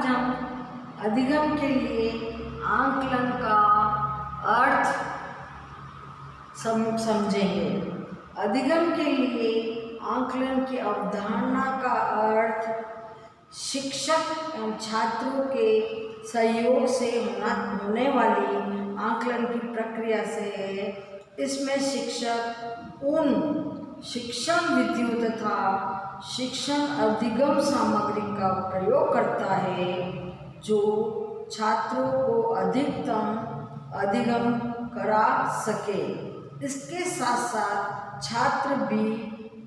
आज हम अधिगम के लिए आंकलन का अर्थ समझेंगे। अधिगम के लिए आंकलन की अवधारणा का अर्थ शिक्षक एवं छात्रों के सहयोग से होने वाली आंकलन की प्रक्रिया से है। इसमें शिक्षक उन शिक्षण विधियों तथा शिक्षण अधिगम सामग्री का प्रयोग करता है जो छात्रों को अधिकतम अधिगम करा सके। इसके साथ साथ छात्र भी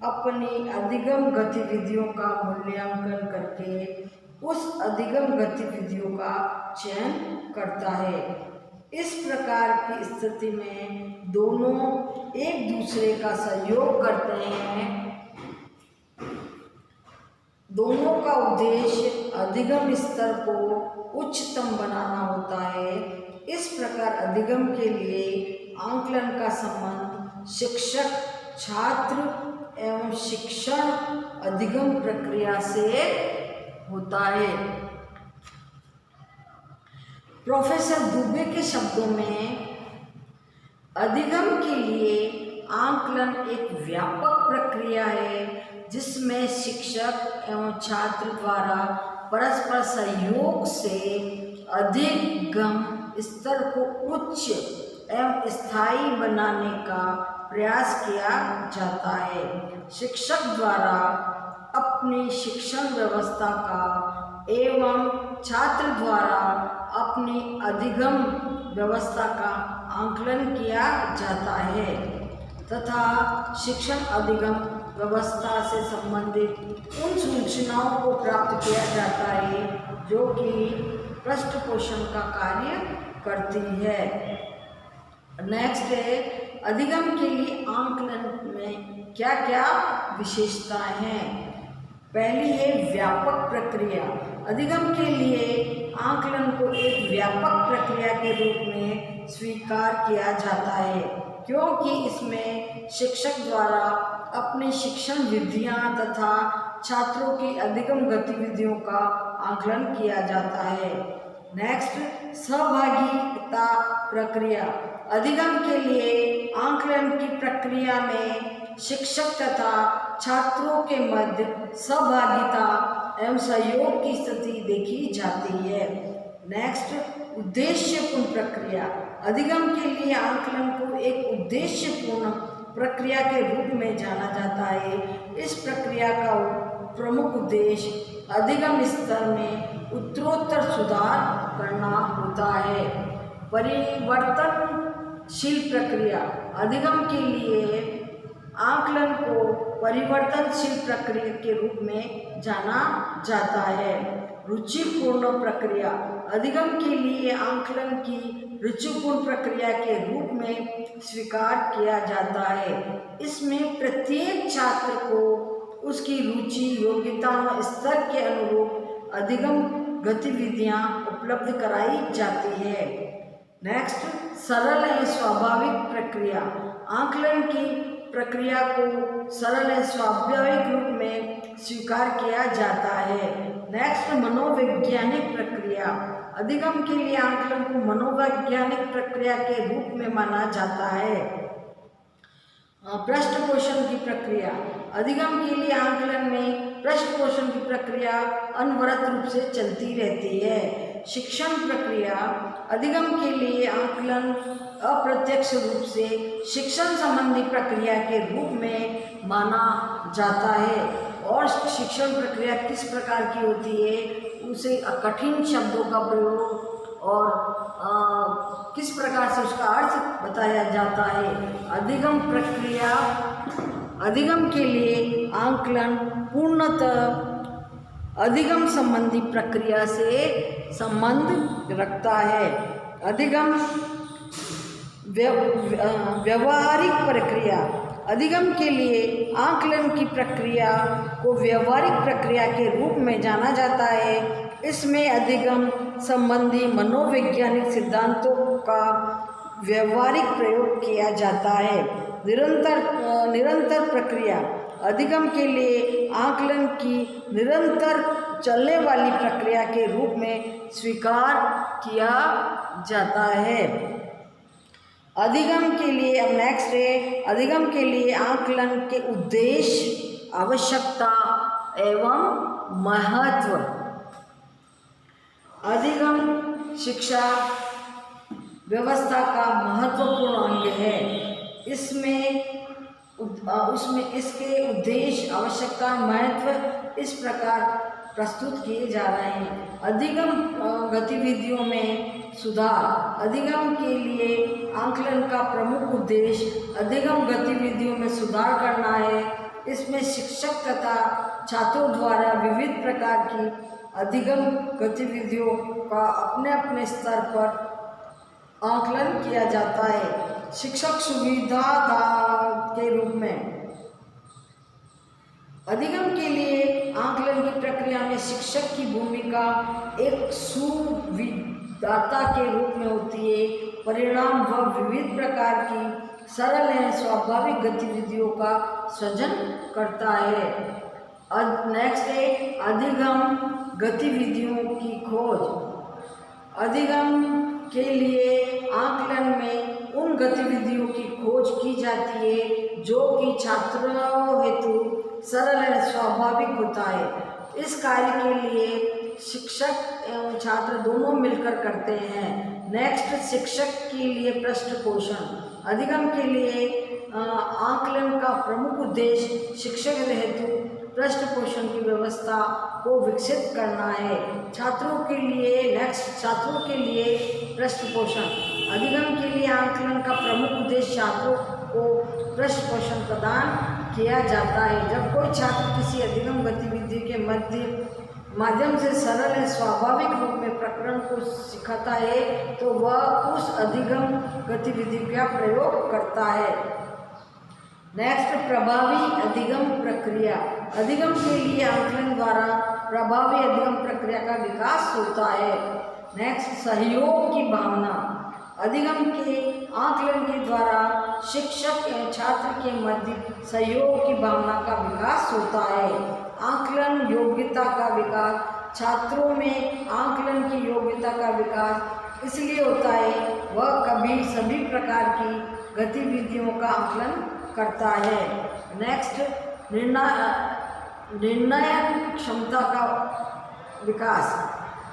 अपनी अधिगम गतिविधियों का मूल्यांकन करके उस अधिगम गतिविधियों का चयन करता है। इस प्रकार की स्थिति में दोनों एक दूसरे का सहयोग करते हैं। दोनों का उद्देश्य अधिगम स्तर को उच्चतम बनाना होता है। इस प्रकार अधिगम के लिए आंकलन का संबंध शिक्षक, छात्र एवं शिक्षण अधिगम प्रक्रिया से होता है। प्रोफेसर दुबे के शब्दों में अधिगम के लिए आंकलन एक व्यापक प्रक्रिया है जिसमें शिक्षक एवं छात्र द्वारा परस्पर सहयोग से अधिगम स्तर को उच्च एवं स्थायी बनाने का प्रयास किया जाता है। शिक्षक द्वारा अपनी शिक्षण व्यवस्था का एवं छात्र द्वारा अपनी अधिगम व्यवस्था का आंकलन किया जाता है तथा शिक्षण अधिगम व्यवस्था से संबंधित उन सूचनाओं को प्राप्त किया जाता है जो कि पृष्ठपोषण का कार्य करती है। नेक्स्ट है अधिगम के लिए आंकलन में क्या क्या विशेषताएं हैं। पहली है व्यापक प्रक्रिया। अधिगम के लिए आंकलन को एक व्यापक प्रक्रिया के रूप में स्वीकार किया जाता है क्योंकि इसमें शिक्षक द्वारा अपनी शिक्षण विधियां तथा छात्रों की अधिगम गतिविधियों का आंकलन किया जाता है। नेक्स्ट, सहभागिता प्रक्रिया। अधिगम के लिए आंकलन की प्रक्रिया में शिक्षक तथा छात्रों के मध्य सहभागिता एवं सहयोग की स्थिति देखी जाती है। नेक्स्ट, उद्देश्यपूर्ण प्रक्रिया। अधिगम के लिए आंकलन को एक उद्देश्यपूर्ण प्रक्रिया के रूप में जाना जाता है। इस प्रक्रिया का प्रमुख उद्देश्य अधिगम स्तर में उत्तरोत्तर सुधार करना होता है। परिवर्तनशील प्रक्रिया। अधिगम के लिए आंकलन को परिवर्तनशील प्रक्रिया के रूप में जाना जाता है। रुचिपूर्ण प्रक्रिया। अधिगम के लिए आंकलन की रुचिपूर्ण प्रक्रिया के रूप में स्वीकार किया जाता है। इसमें प्रत्येक छात्र को उसकी रुचि, योग्यताओं, स्तर के अनुरूप अधिगम गतिविधियां उपलब्ध कराई जाती है। नेक्स्ट, सरल एवं स्वाभाविक प्रक्रिया। आंकलन की प्रक्रिया को सरल एवं स्वाभाविक रूप में स्वीकार किया जाता है। नेक्स्ट, मनोवैज्ञानिक प्रक्रिया। अधिगम के लिए आंकलन को मनोवैज्ञानिक प्रक्रिया के रूप में माना जाता है। पृष्ठपोषण की प्रक्रिया। अधिगम के लिए आंकलन में पृष्ठपोषण की प्रक्रिया अनवरत रूप से चलती रहती है। शिक्षण प्रक्रिया। अधिगम के लिए आंकलन अप्रत्यक्ष रूप से शिक्षण संबंधी प्रक्रिया के रूप में माना जाता है और शिक्षण प्रक्रिया किस प्रकार की होती है, उसे कठिन शब्दों का प्रयोग और किस प्रकार से उसका अर्थ बताया जाता है। अधिगम प्रक्रिया। अधिगम के लिए आंकलन पूर्णतः अधिगम संबंधी प्रक्रिया से संबंध रखता है। अधिगम व्यवहारिक प्रक्रिया। अधिगम के लिए आंकलन की प्रक्रिया को व्यवहारिक प्रक्रिया के रूप में जाना जाता है। इसमें अधिगम संबंधी मनोवैज्ञानिक सिद्धांतों का व्यवहारिक प्रयोग किया जाता है। निरंतर प्रक्रिया। अधिगम के लिए आकलन की निरंतर चलने वाली प्रक्रिया के रूप में स्वीकार किया जाता है। अधिगम के लिए अब नेक्स्ट है, अधिगम के लिए आकलन के उद्देश्य, आवश्यकता एवं महत्व। अधिगम शिक्षा व्यवस्था का महत्वपूर्ण अंग है। उसमें इसके उद्देश्य, आवश्यकता, महत्व इस प्रकार प्रस्तुत किए जा रहे हैं। अधिगम गतिविधियों में सुधार। अधिगम के लिए आकलन का प्रमुख उद्देश्य अधिगम गतिविधियों में सुधार करना है। इसमें शिक्षक तथा छात्रों द्वारा विविध प्रकार की अधिगम गतिविधियों का अपने अपने स्तर पर आकलन किया जाता है। शिक्षक सुविधादाता के रूप में अधिगम के लिए आकलन की प्रक्रिया में शिक्षक की भूमिका एक सुविधादाता के रूप में होती है। परिणाम व विविध प्रकार की सरल एवं स्वाभाविक गतिविधियों का सृजन करता है। नेक्स्ट है अधिगम गतिविधियों की खोज। अधिगम के लिए आकलन में उन गतिविधियों की खोज की जाती है जो कि छात्रों हेतु सरल और स्वाभाविक होता है। इस कार्य के लिए शिक्षक एवं छात्र दोनों मिलकर करते हैं। नेक्स्ट, शिक्षक के लिए पृष्ठपोषण। अधिगम के लिए आकलन का प्रमुख उद्देश्य शिक्षक हेतु पृष्ठपोषण की व्यवस्था को विकसित करना है। छात्रों के लिए पृष्ठपोषण। अधिगम के लिए आकलन का प्रमुख उद्देश्य छात्रों को पृष्ठपोषण प्रदान किया जाता है। जब कोई छात्र किसी अधिगम गतिविधि के माध्यम से सरल और स्वाभाविक रूप में प्रकरण को सिखाता है तो वह उस अधिगम गतिविधि का प्रयोग करता है। नेक्स्ट, प्रभावी अधिगम प्रक्रिया। अधिगम के लिए आकलन द्वारा प्रभावी अधिगम प्रक्रिया का विकास होता है। नेक्स्ट, सहयोग की भावना। अधिगम के आकलन के द्वारा शिक्षक एवं छात्र के मध्य सहयोग की भावना का विकास होता है। आकलन योग्यता का विकास। छात्रों में आकलन की योग्यता का विकास इसलिए होता है वह सभी प्रकार की गतिविधियों का आकलन करता है। नेक्स्ट, निर्णय क्षमता का विकास।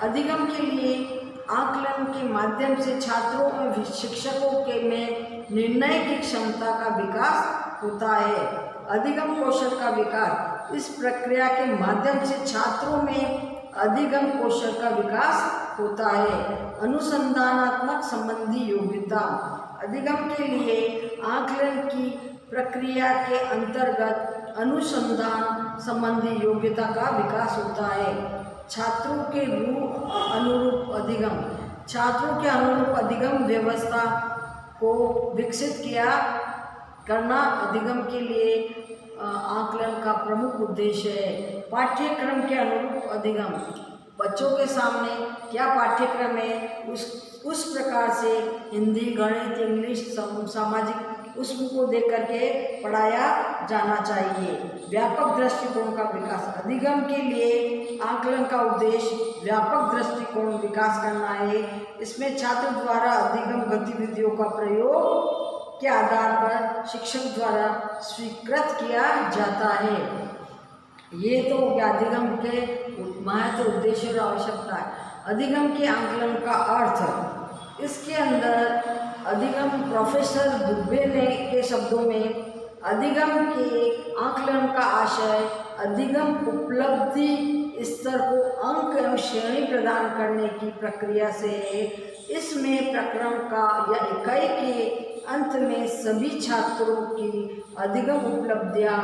अधिगम के लिए आकलन के माध्यम से छात्रों और शिक्षकों के में निर्णय की क्षमता का विकास होता है। अधिगम कौशल का विकास। इस प्रक्रिया के माध्यम से छात्रों में अधिगम कौशल का विकास होता है। अनुसंधानात्मक संबंधी योग्यता। अधिगम के लिए आकलन की प्रक्रिया के अंतर्गत अनुसंधान संबंधी योग्यता का विकास होता है। छात्रों के अनुरूप अधिगम। छात्रों के अनुरूप अधिगम व्यवस्था को विकसित करना अधिगम के लिए आकलन का प्रमुख उद्देश्य है। पाठ्यक्रम के अनुरूप अधिगम। बच्चों के सामने क्या पाठ्यक्रम है उस प्रकार से हिंदी, गणित, इंग्लिश, सामाजिक उसको देख करके पढ़ाया जाना चाहिए। व्यापक दृष्टिकोण का विकास। अधिगम के लिए आकलन का उद्देश्य व्यापक दृष्टिकोण विकास करना है। इसमें छात्र द्वारा अधिगम गतिविधियों का प्रयोग के आधार पर शिक्षक द्वारा स्वीकृत किया जाता है। ये तो अधिगम के महत्व, उद्देश्य और आवश्यकता है। अधिगम के आकलन का अर्थ। इसके अंदर अधिगम प्रोफेसर दुबे के शब्दों में अधिगम के आकलन का आशय अधिगम उपलब्धि स्तर को अंक एवं श्रेणी प्रदान करने की प्रक्रिया से है। इसमें प्रकरण का या इकाई के अंत में सभी छात्रों की अधिगम उपलब्धियां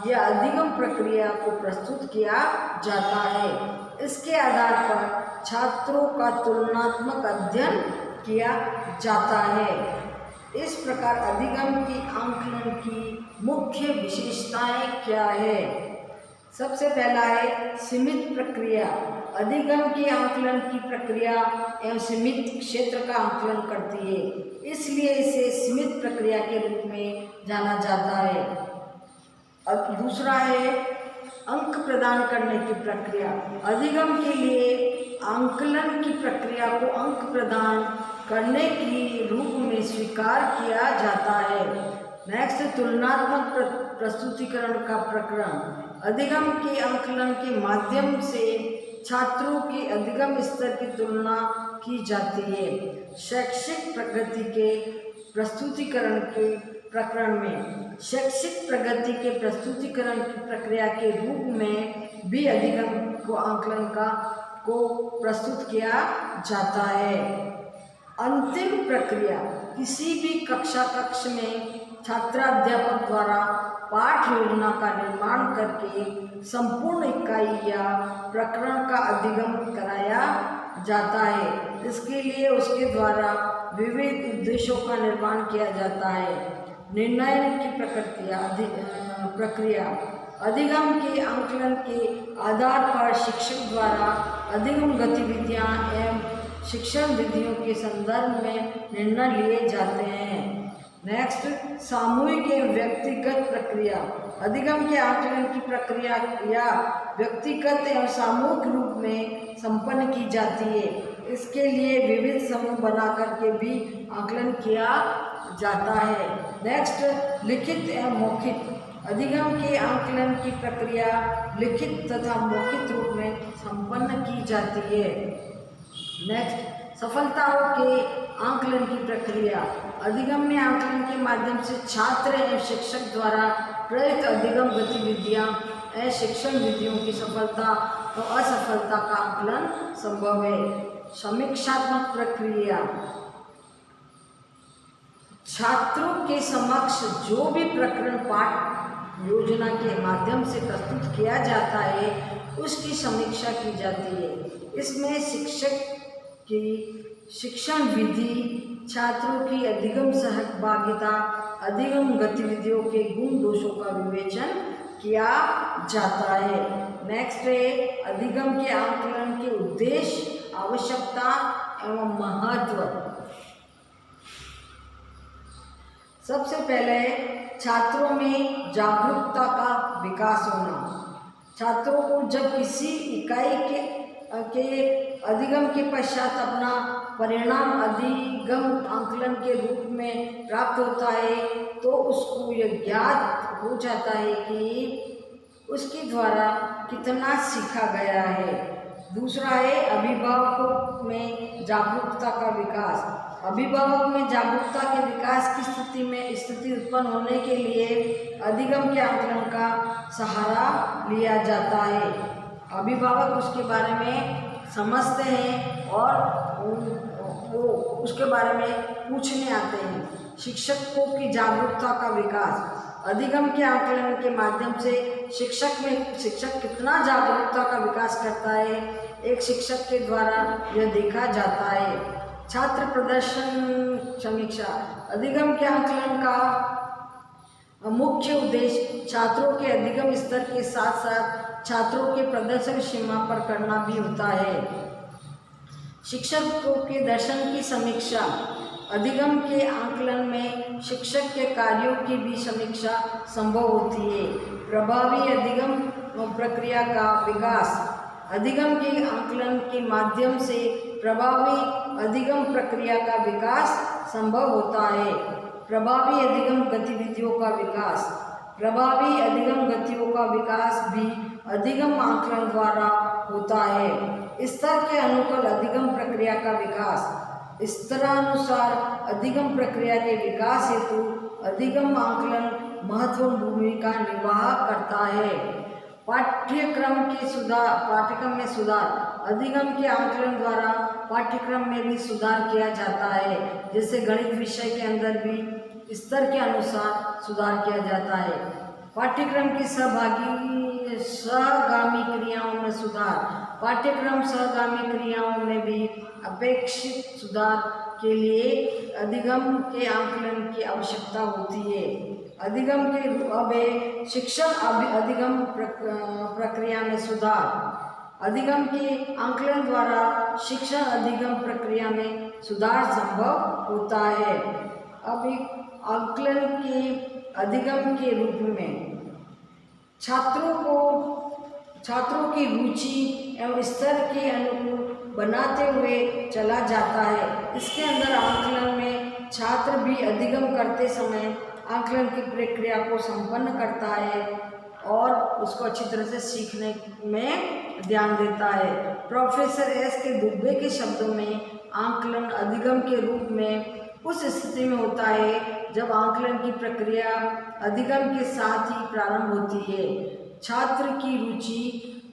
या अधिगम प्रक्रिया को प्रस्तुत किया जाता है। इसके आधार पर छात्रों का तुलनात्मक अध्ययन किया जाता है। इस प्रकार अधिगम की आकलन की मुख्य विशेषताएं क्या है? सबसे पहला है सीमित प्रक्रिया। अधिगम की आकलन की प्रक्रिया एवं सीमित क्षेत्र का आकलन करती है, इसलिए इसे सीमित प्रक्रिया के रूप में जाना जाता है। अब दूसरा है अंक प्रदान करने की प्रक्रिया। अधिगम के लिए आंकलन की प्रक्रिया को अंक प्रदान करने की रूप में स्वीकार किया जाता है। नेक्स्ट, तुलनात्मक प्रस्तुतिकरण का प्रकरण। अधिगम के आंकलन के माध्यम से छात्रों के अधिगम स्तर की तुलना की जाती है। शैक्षिक प्रगति के प्रस्तुतिकरण के प्रकरण में शैक्षिक प्रगति के प्रस्तुतिकरण की प्रक्रिया के रूप में भी अधिगम को आंकलन को प्रस्तुत किया जाता है। अंतिम प्रक्रिया, किसी भी कक्ष में छात्राध्यापक द्वारा पाठ योजना का निर्माण करके संपूर्ण इकाई या प्रकरण का अधिगम कराया जाता है। इसके लिए उसके द्वारा विविध उद्देश्यों का निर्माण किया जाता है। निर्णय की प्रक्रिया। अधिगम के आंकलन के आधार पर शिक्षक द्वारा अधिगम गतिविधियां एवं शिक्षण विधियों के संदर्भ में निर्णय लिए जाते हैं। नेक्स्ट, सामूहिक एवं व्यक्तिगत प्रक्रिया। अधिगम के आंकलन की प्रक्रिया या व्यक्तिगत एवं सामूहिक रूप में संपन्न की जाती है। इसके लिए विविध समूह बना करके भी आंकलन किया जाता है। नेक्स्ट, लिखित एवं मौखिक। अधिगम के आंकलन की प्रक्रिया लिखित तथा मौखिक रूप में संपन्न की जाती है। नेक्स्ट, सफलताओं के आंकलन की प्रक्रिया। अधिगम में आंकलन के माध्यम से छात्र एवं शिक्षक द्वारा प्रेरित अधिगम गतिविधियां एवं शिक्षण विधियों की सफलता और असफलता का आंकलन संभव है। समीक्षात्मक प्रक्रिया। छात्रों के समक्ष जो भी प्रकरण पाठ योजना के माध्यम से प्रस्तुत किया जाता है उसकी समीक्षा की जाती है। इसमें शिक्षक की शिक्षण विधि, छात्रों की अधिगम सहभागिता, अधिगम गतिविधियों के गुण दोषों का विवेचन किया जाता है। नेक्स्ट है अधिगम के आंकलन के उद्देश्य, आवश्यकता एवं महत्व। सबसे पहले छात्रों में जागरूकता का विकास होना। छात्रों को जब किसी इकाई के अधिगम के पश्चात अपना परिणाम अधिगम आंकलन के रूप में प्राप्त होता है तो उसको यह ज्ञात हो जाता है कि उसके द्वारा कितना सीखा गया है। दूसरा है अभिभावकों में जागरूकता का विकास। अभिभावक में जागरूकता के विकास की स्थिति उत्पन्न होने के लिए अधिगम के आंकलन का सहारा लिया जाता है। अभिभावक उसके बारे में समझते हैं और वो उसके बारे में पूछने आते हैं। शिक्षकों की जागरूकता का विकास। अधिगम के आंकलन के माध्यम से शिक्षक कितना जागरूकता का विकास करता है, एक शिक्षक के द्वारा यह देखा जाता है। छात्र प्रदर्शन समीक्षा। अधिगम के आंकलन का मुख्य उद्देश्य छात्रों के अधिगम स्तर के साथ साथ छात्रों के प्रदर्शन सीमा पर करना भी होता है। शिक्षकों के दर्शन की समीक्षा। अधिगम के आंकलन में शिक्षक के कार्यों की भी समीक्षा संभव होती है। प्रभावी अधिगम प्रक्रिया का विकास। अधिगम के आंकलन के माध्यम से प्रभावी अधिगम प्रक्रिया का विकास संभव होता है। प्रभावी अधिगम गतिविधियों का विकास। प्रभावी अधिगम गतियों का विकास भी अधिगम आंकलन द्वारा होता है। स्तर के अनुकूल अधिगम प्रक्रिया का विकास। स्तरानुसार अधिगम प्रक्रिया के विकास हेतु अधिगम आंकलन महत्वपूर्ण भूमिका निर्वाह करता है। पाठ्यक्रम में सुधार। अधिगम के आंकलन द्वारा पाठ्यक्रम में भी सुधार किया जाता है। जैसे गणित विषय के अंदर भी स्तर के अनुसार सुधार किया जाता है। पाठ्यक्रम की सहगामी क्रियाओं में सुधार। पाठ्यक्रम सहगामी क्रियाओं में भी अपेक्षित सुधार के लिए अधिगम के आंकलन की आवश्यकता होती है। अधिगम के शिक्षण अधिगम प्रक्रिया में सुधार। अधिगम के आंकलन द्वारा शिक्षण अधिगम प्रक्रिया में सुधार संभव होता है। अब आंकलन के अधिगम के रूप में छात्रों को छात्रों की रुचि एवं स्तर के अनुकूल बनाते हुए चला जाता है। इसके अंदर आकलन में छात्र भी अधिगम करते समय आकलन की प्रक्रिया को संपन्न करता है और उसको अच्छी तरह से सीखने में ध्यान देता है। प्रोफेसर एस के दुबे के शब्दों में आकलन अधिगम के रूप में उस स्थिति में होता है जब आकलन की प्रक्रिया अधिगम के साथ ही प्रारंभ होती है। छात्र की रुचि,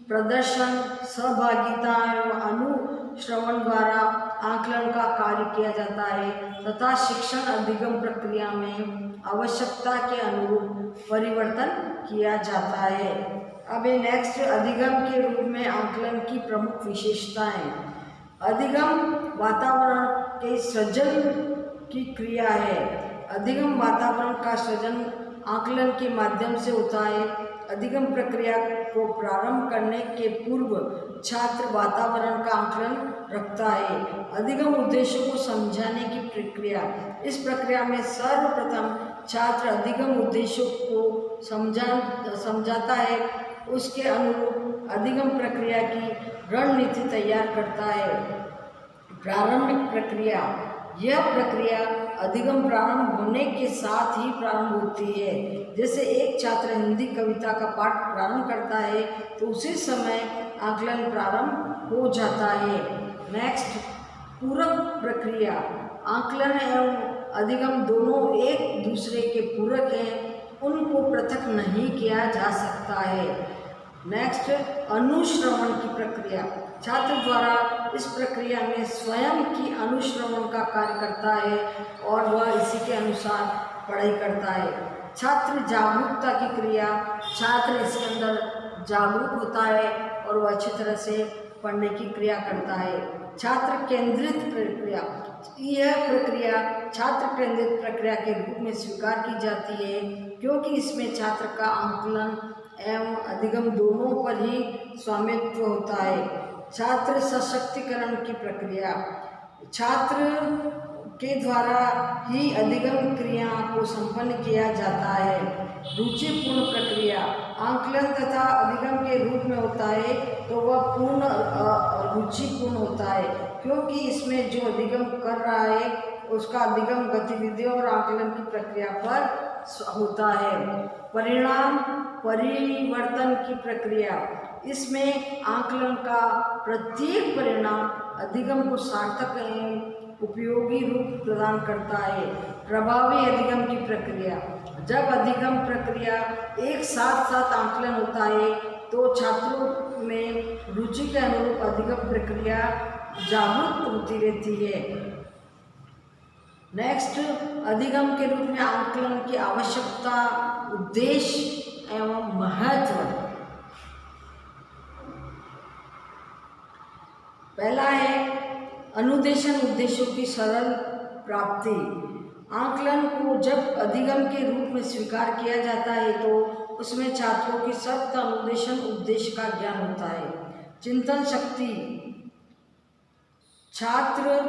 प्रदर्शन, सहभागिता एवं अनुश्रवण द्वारा आकलन का कार्य किया जाता है तथा शिक्षण अधिगम प्रक्रिया में आवश्यकता के अनुरूप परिवर्तन किया जाता है। अब ये नेक्स्ट अधिगम के रूप में आकलन की प्रमुख विशेषताएं। अधिगम वातावरण के सृजन की क्रिया है। अधिगम वातावरण का सृजन आकलन के माध्यम से होता है। अधिगम प्रक्रिया को प्रारंभ करने के पूर्व छात्र वातावरण का आकलन रखता है। अधिगम उद्देश्यों को समझाने की प्रक्रिया। इस प्रक्रिया में सर्वप्रथम छात्र अधिगम उद्देश्यों को समझाता है, उसके अनुरूप अधिगम प्रक्रिया की रणनीति तैयार करता है। प्रारंभिक प्रक्रिया। यह प्रक्रिया अधिगम प्रारंभ होने के साथ ही प्रारंभ होती है। जैसे एक छात्र हिंदी कविता का पाठ प्रारंभ करता है तो उसी समय आकलन प्रारंभ हो जाता है। नेक्स्ट, पूरक प्रक्रिया। आकलन एवं अधिगम दोनों एक दूसरे के पूरक हैं, उनको पृथक नहीं किया जा सकता है। नेक्स्ट, अनुश्रवण की प्रक्रिया। छात्र द्वारा इस प्रक्रिया में स्वयं की अनुश्रवण का कार्य करता है और वह इसी के अनुसार पढ़ाई करता है। छात्र जागरूकता की क्रिया। छात्र इसके अंदर जागरूक होता है और वह अच्छी तरह से पढ़ने की क्रिया करता है। छात्र केंद्रित प्रक्रिया। यह प्रक्रिया छात्र केंद्रित प्रक्रिया के रूप में स्वीकार की जाती है क्योंकि इसमें छात्र का आकलन एवं अधिगम दोनों पर ही स्वामित्व होता है। छात्र सशक्तिकरण की प्रक्रिया। छात्र के द्वारा ही अधिगम क्रिया को संपन्न किया जाता है। रुचिपूर्ण प्रक्रिया। आकलन तथा अधिगम के रूप में होता है तो वह पूर्ण रुचिपूर्ण होता है क्योंकि इसमें जो अधिगम कर रहा है उसका अधिगम गतिविधियों और आकलन की प्रक्रिया पर होता है। परिणाम परिवर्तन की प्रक्रिया। इसमें आकलन का प्रत्येक परिणाम अधिगम को सार्थक एवं उपयोगी रूप प्रदान करता है। प्रभावी अधिगम की प्रक्रिया। जब अधिगम प्रक्रिया एक साथ आकलन होता है तो छात्रों में रुचि के अनुरूप अधिगम प्रक्रिया जागरूक होती रहती है। नेक्स्ट, अधिगम के रूप में आकलन की आवश्यकता, उद्देश्य एवं महत्व। पहला है अनुदेशन उद्देश्यों की सरल प्राप्ति। आकलन को जब अधिगम के रूप में स्वीकार किया जाता है तो उसमें छात्रों की सख्त अनुदेशन उद्देश्य का ज्ञान होता है। चिंतन शक्ति। छात्र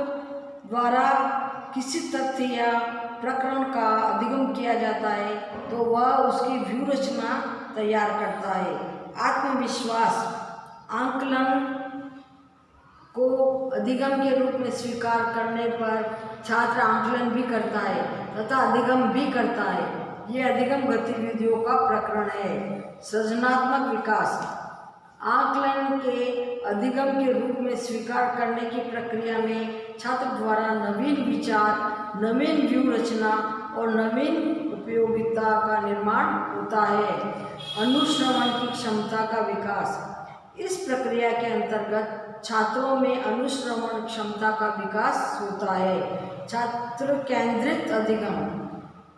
द्वारा किसी तथ्य या प्रकरण का अधिगम किया जाता है तो वह उसकी व्यूह रचना तैयार करता है। आत्मविश्वास। आकलन को अधिगम के रूप में स्वीकार करने पर छात्र आकलन भी करता है तथा अधिगम भी करता है। ये अधिगम गतिविधियों का प्रकरण है। सृजनात्मक विकास। आकलन के अधिगम के रूप में स्वीकार करने की प्रक्रिया में छात्र द्वारा नवीन विचार, नवीन व्यूह रचना और नवीन उपयोगिता का निर्माण होता है। अनुश्रवण की क्षमता का विकास। इस प्रक्रिया के अंतर्गत छात्रों में अनुश्रवण क्षमता का विकास होता है। छात्र केंद्रित अधिगम।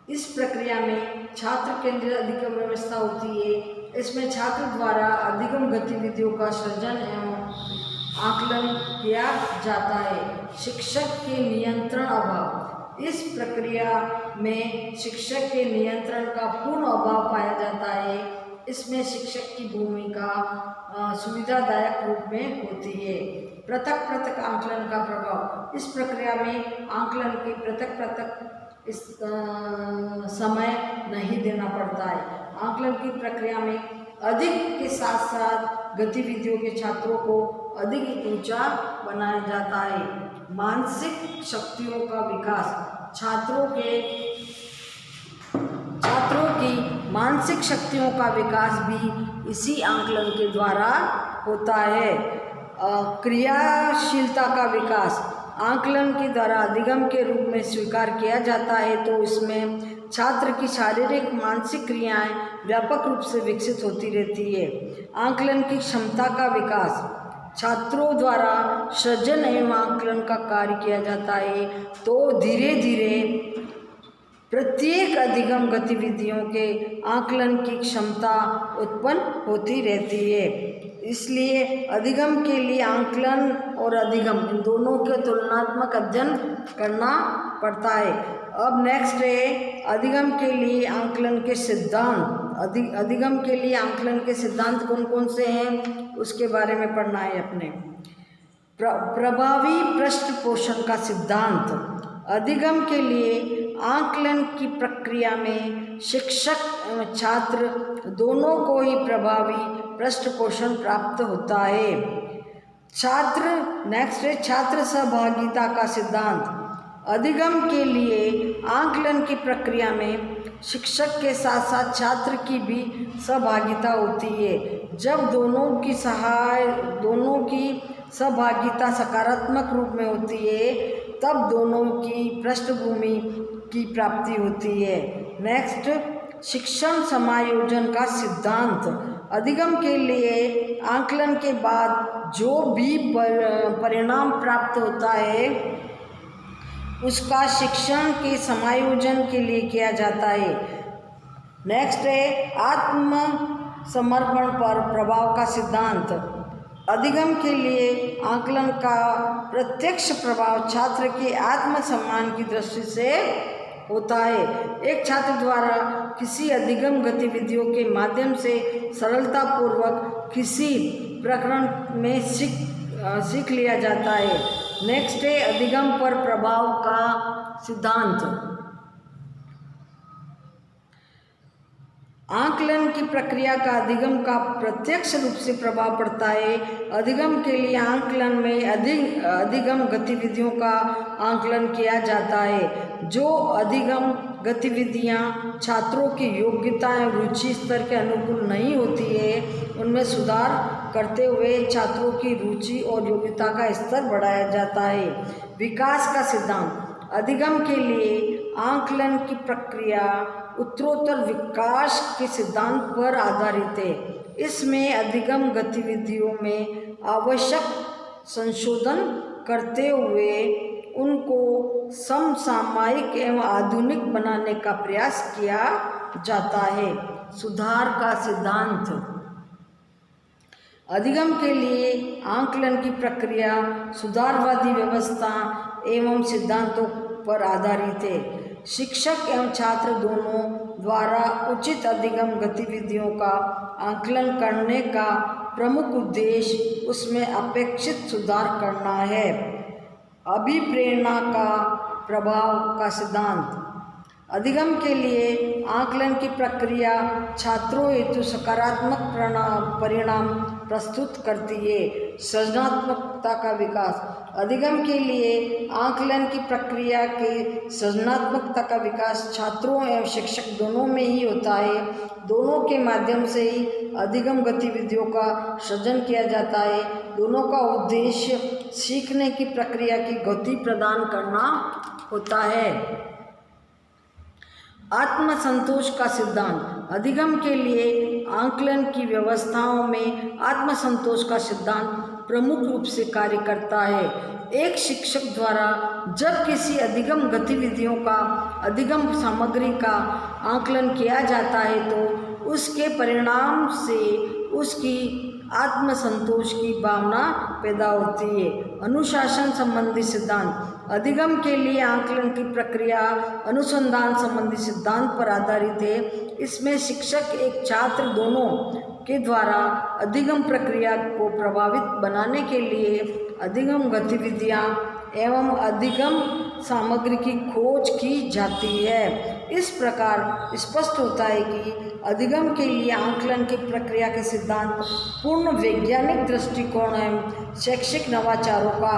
इस प्रक्रिया में छात्र केंद्रित अधिगम व्यवस्था होती है। इसमें छात्र द्वारा अधिगम गतिविधियों का सृजन एवं आकलन किया जाता है। शिक्षक के नियंत्रण अभाव। इस प्रक्रिया में शिक्षक के नियंत्रण का पूर्ण अभाव पाया जाता है। इसमें शिक्षक की भूमिका सुविधादायक रूप में होती है। पृथक पृथक आकलन का प्रभाव। इस प्रक्रिया में आकलन के पृथक समय नहीं देना पड़ता है। आकलन की प्रक्रिया में अधिक के साथ साथ गतिविधियों के छात्रों को अधिक ऊंचा बनाया जाता है। मानसिक शक्तियों का विकास, छात्रों की मानसिक शक्तियों का विकास भी इसी आंकलन के द्वारा होता है। क्रियाशीलता का विकास आंकलन के द्वारा अधिगम के रूप में स्वीकार किया जाता है, तो इसमें छात्र की शारीरिक मानसिक क्रियाएं व्यापक रूप से विकसित होती रहती है। आंकलन की क्षमता का विकास, छात्रों द्वारा सृजन एवं आंकलन का कार्य किया जाता है, तो धीरे धीरे प्रत्येक अधिगम गतिविधियों के आंकलन की क्षमता उत्पन्न होती रहती है। इसलिए अधिगम के लिए आंकलन और अधिगम इन दोनों के तुलनात्मक अध्ययन करना पड़ता है। अब नेक्स्ट है अधिगम के लिए आंकलन के सिद्धांत। अधिगम के लिए आंकलन के सिद्धांत कौन कौन से हैं उसके बारे में पढ़ना है अपने। प्रभावी पृष्ठपोषण का सिद्धांत, अधिगम के लिए आंकलन की प्रक्रिया में शिक्षक एवं छात्र दोनों को ही प्रभावी पृष्ठपोषण प्राप्त होता है। नेक्स्ट है छात्र सहभागिता का सिद्धांत। अधिगम के लिए आंकलन की प्रक्रिया में शिक्षक के साथ साथ छात्र की भी सहभागिता होती है। जब दोनों की सहभागिता सकारात्मक रूप में होती है, तब दोनों की पृष्ठभूमि की प्राप्ति होती है। नेक्स्ट, शिक्षण समायोजन का सिद्धांत। अधिगम के लिए आंकलन के बाद जो भी परिणाम प्राप्त होता है उसका शिक्षण के समायोजन के लिए किया जाता है। नेक्स्ट है आत्म समर्पण पर प्रभाव का सिद्धांत। अधिगम के लिए आंकलन का प्रत्यक्ष प्रभाव छात्र के आत्मसम्मान की दृष्टि से होता है। एक छात्र द्वारा किसी अधिगम गतिविधियों के माध्यम से सरलतापूर्वक किसी प्रकरण में सीख लिया जाता है। नेक्स्ट है अधिगम पर प्रभाव का सिद्धांत। आंकलन की प्रक्रिया का अधिगम का प्रत्यक्ष रूप से प्रभाव पड़ता है। अधिगम के लिए आंकलन में अधिगम गतिविधियों का आंकलन किया जाता है। जो अधिगम गतिविधियां छात्रों की योग्यता एवं रुचि स्तर के अनुकूल नहीं होती है, उनमें सुधार करते हुए छात्रों की रुचि और योग्यता का स्तर बढ़ाया जाता है। विकास का सिद्धांत। अधिगम के लिए आंकलन की प्रक्रिया उत्तरोत्तर विकास के सिद्धांत पर आधारित है। इसमें अधिगम गतिविधियों में आवश्यक संशोधन करते हुए उनको समसामयिक एवं आधुनिक बनाने का प्रयास किया जाता है। सुधार का सिद्धांत। अधिगम के लिए आंकलन की प्रक्रिया सुधारवादी व्यवस्था एवं सिद्धांतों पर आधारित है। शिक्षक एवं छात्र दोनों द्वारा उचित अधिगम गतिविधियों का आंकलन करने का प्रमुख उद्देश्य उसमें अपेक्षित सुधार करना है। अभिप्रेरणा का प्रभाव का सिद्धांत। अधिगम के लिए आंकलन की प्रक्रिया छात्रों हेतु सकारात्मक परिणाम प्रस्तुत करती है। सृजनात्मकता का विकास। अधिगम के लिए आंकलन की प्रक्रिया के सृजनात्मकता का विकास छात्रों एवं शिक्षक दोनों में ही होता है। दोनों के माध्यम से ही अधिगम गतिविधियों का सृजन किया जाता है। दोनों का उद्देश्य सीखने की प्रक्रिया की गति प्रदान करना होता है। आत्मसंतोष का सिद्धांत। अधिगम के लिए आंकलन की व्यवस्थाओं में आत्मसंतोष का सिद्धांत प्रमुख रूप से कार्य करता है। एक शिक्षक द्वारा जब किसी अधिगम गतिविधियों का अधिगम सामग्री का आंकलन किया जाता है, तो उसके परिणाम से उसकी आत्मसंतोष की भावना पैदा होती है। अनुशासन संबंधी सिद्धांत। अधिगम के लिए आंकलन की प्रक्रिया अनुसंधान संबंधी सिद्धांत पर आधारित है। इसमें शिक्षक एक छात्र दोनों के द्वारा अधिगम प्रक्रिया को प्रभावित बनाने के लिए अधिगम गतिविधियां एवं अधिगम सामग्री की खोज की जाती है। इस प्रकार स्पष्ट होता है कि अधिगम के लिए आकलन की प्रक्रिया के सिद्धांत पूर्ण वैज्ञानिक दृष्टिकोण एवं शैक्षिक नवाचारों का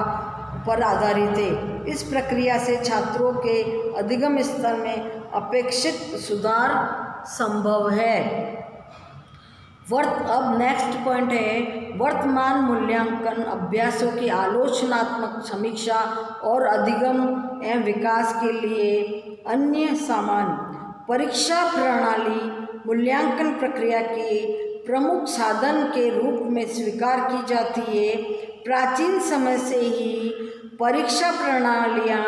पर आधारित है। इस प्रक्रिया से छात्रों के अधिगम स्तर में अपेक्षित सुधार संभव है। अब नेक्स्ट पॉइंट है वर्तमान मूल्यांकन अभ्यासों की आलोचनात्मक समीक्षा और अधिगम एवं विकास के लिए अन्य सामान्य परीक्षा प्रणाली मूल्यांकन प्रक्रिया के प्रमुख साधन के रूप में स्वीकार की जाती है। प्राचीन समय से ही परीक्षा प्रणालियाँ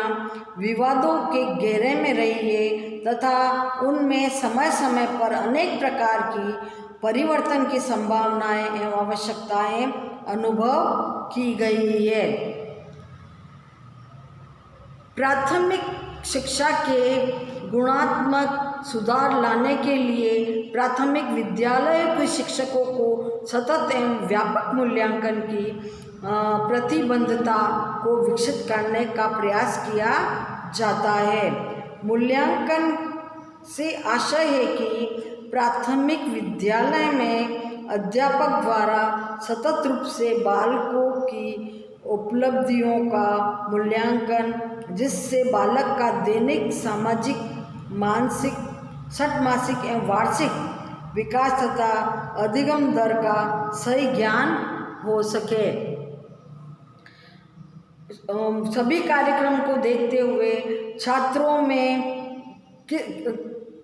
विवादों के घेरे में रही है तथा उनमें समय समय पर अनेक प्रकार की परिवर्तन की संभावनाएं एवं आवश्यकताएं अनुभव की गई है। प्राथमिक शिक्षा के गुणात्मक सुधार लाने के लिए प्राथमिक विद्यालय के शिक्षकों को सतत एवं व्यापक मूल्यांकन की प्रतिबद्धता को विकसित करने का प्रयास किया जाता है। मूल्यांकन से आशय है कि प्राथमिक विद्यालय में अध्यापक द्वारा सतत रूप से बालकों की उपलब्धियों का मूल्यांकन, जिससे बालक का दैनिक सामाजिक मानसिक षटमासिक एवं वार्षिक विकास तथा अधिगम दर का सही ज्ञान हो सके। सभी कार्यक्रम को देखते हुए छात्रों में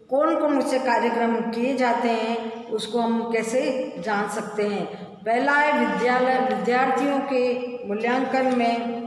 कौन कौन से कार्यक्रम किए जाते हैं उसको हम कैसे जान सकते हैं। पहला है विद्यार्थियों के मूल्यांकन में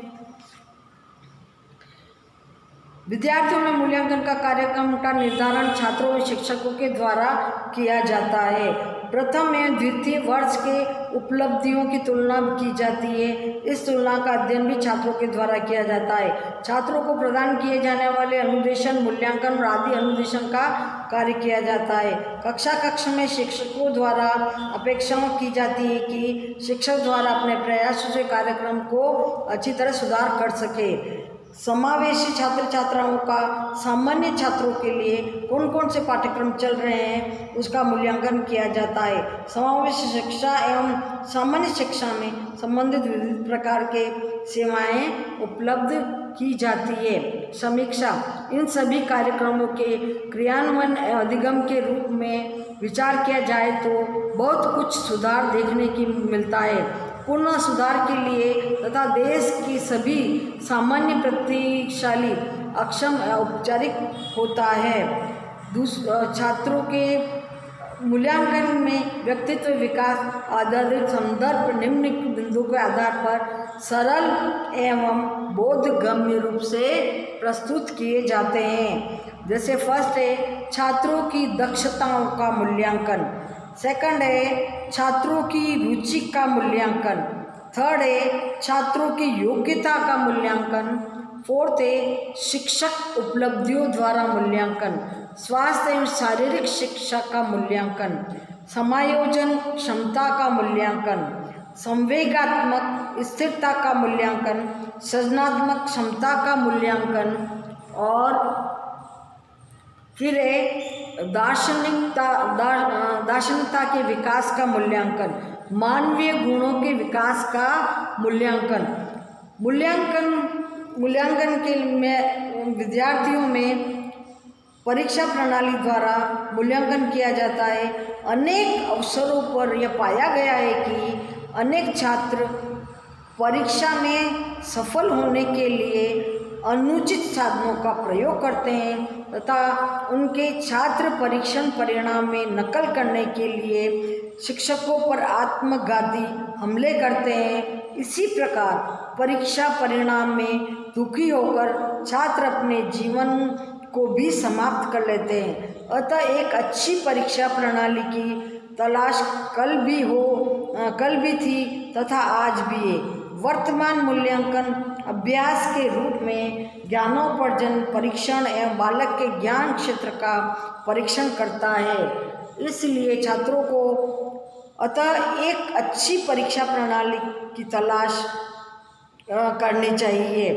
मूल्यांकन का कार्यक्रम का निर्धारण छात्रों और शिक्षकों के द्वारा किया जाता है। प्रथम एवं द्वितीय वर्ष के उपलब्धियों की तुलना की जाती है। इस तुलना का अध्ययन भी छात्रों के द्वारा किया जाता है। छात्रों को प्रदान किए जाने वाले अनुदेशन, मूल्यांकन और आदि अनुदेशन का कार्य किया जाता है। कक्षा में शिक्षकों द्वारा अपेक्षाओं की जाती है कि शिक्षक द्वारा अपने प्रयासों से कार्यक्रम को अच्छी तरह सुधार कर सके। समावेशी छात्र छात्राओं का सामान्य छात्रों के लिए कौन कौन से पाठ्यक्रम चल रहे हैं उसका मूल्यांकन किया जाता है। समावेशी शिक्षा एवं सामान्य शिक्षा में संबंधित विविध प्रकार के सेवाएं उपलब्ध की जाती है। समीक्षा, इन सभी कार्यक्रमों के क्रियान्वयन एवं अधिगम के रूप में विचार किया जाए तो बहुत कुछ सुधार देखने की मिलता है। पूर्ण सुधार के लिए तथा देश की सभी सामान्य प्रतिशाली अक्षम औपचारिक होता है। छात्रों के मूल्यांकन में व्यक्तित्व विकास आधारित संदर्भ निम्नलिखित बिंदु के आधार पर सरल एवं बोधगम्य रूप से प्रस्तुत किए जाते हैं। जैसे फर्स्ट है छात्रों की दक्षताओं का मूल्यांकन, सेकंड है छात्रों की रुचि का मूल्यांकन, थर्ड है छात्रों की योग्यता का मूल्यांकन, फोर्थ है शिक्षक उपलब्धियों द्वारा मूल्यांकन, स्वास्थ्य एवं शारीरिक शिक्षा का मूल्यांकन, समायोजन क्षमता का मूल्यांकन, संवेगात्मक स्थिरता का मूल्यांकन, सृजनात्मक क्षमता का मूल्यांकन और फिर है दार्शनिकता के विकास का मूल्यांकन, मानवीय गुणों के विकास का मूल्यांकन। मूल्यांकन के में विद्यार्थियों में परीक्षा प्रणाली द्वारा मूल्यांकन किया जाता है। अनेक अवसरों पर यह पाया गया है कि अनेक छात्र परीक्षा में सफल होने के लिए अनुचित साधनों का प्रयोग करते हैं तथा उनके छात्र परीक्षण परिणाम में नकल करने के लिए शिक्षकों पर आत्मघाती हमले करते हैं। इसी प्रकार परीक्षा परिणाम में दुखी होकर छात्र अपने जीवन को भी समाप्त कर लेते हैं। अतः एक अच्छी परीक्षा प्रणाली की तलाश कल भी थी तथा आज भी है। वर्तमान मूल्यांकन अभ्यास के रूप में ज्ञानोपार्जन परीक्षण एवं बालक के ज्ञान क्षेत्र का परीक्षण करता है। इसलिए छात्रों को अतः एक अच्छी परीक्षा प्रणाली की तलाश करनी चाहिए।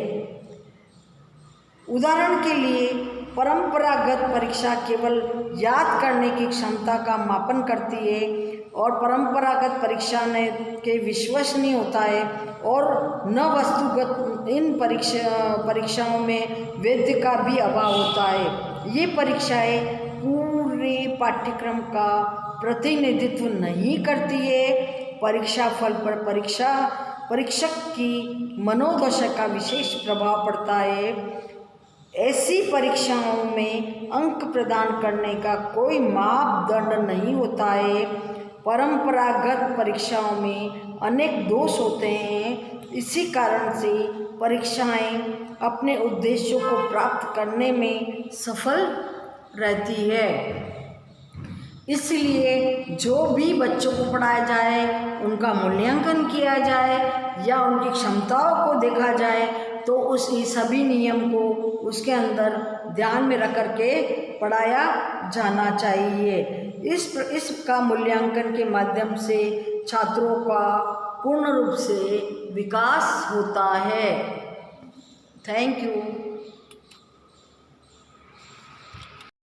उदाहरण के लिए परंपरागत परीक्षा केवल याद करने की क्षमता का मापन करती है और परंपरागत परीक्षा के विश्वसनीय होता है और न वस्तुगत। इन परीक्षाओं में वेद्य का भी अभाव होता है। ये परीक्षाएं पूरे पाठ्यक्रम का प्रतिनिधित्व नहीं करती है। परीक्षा फल पर परीक्षक की मनोदशा का विशेष प्रभाव पड़ता है। ऐसी परीक्षाओं में अंक प्रदान करने का कोई मापदंड नहीं होता है। परंपरागत परीक्षाओं में अनेक दोष होते हैं। इसी कारण से परीक्षाएं अपने उद्देश्यों को प्राप्त करने में सफल रहती है। इसलिए जो भी बच्चों को पढ़ाया जाए, उनका मूल्यांकन किया जाए या उनकी क्षमताओं को देखा जाए तो उस सभी नियम को उसके अंदर ध्यान में रख कर के पढ़ाया जाना चाहिए। इसका मूल्यांकन के माध्यम से छात्रों का पूर्ण रूप से विकास होता है। Thank you.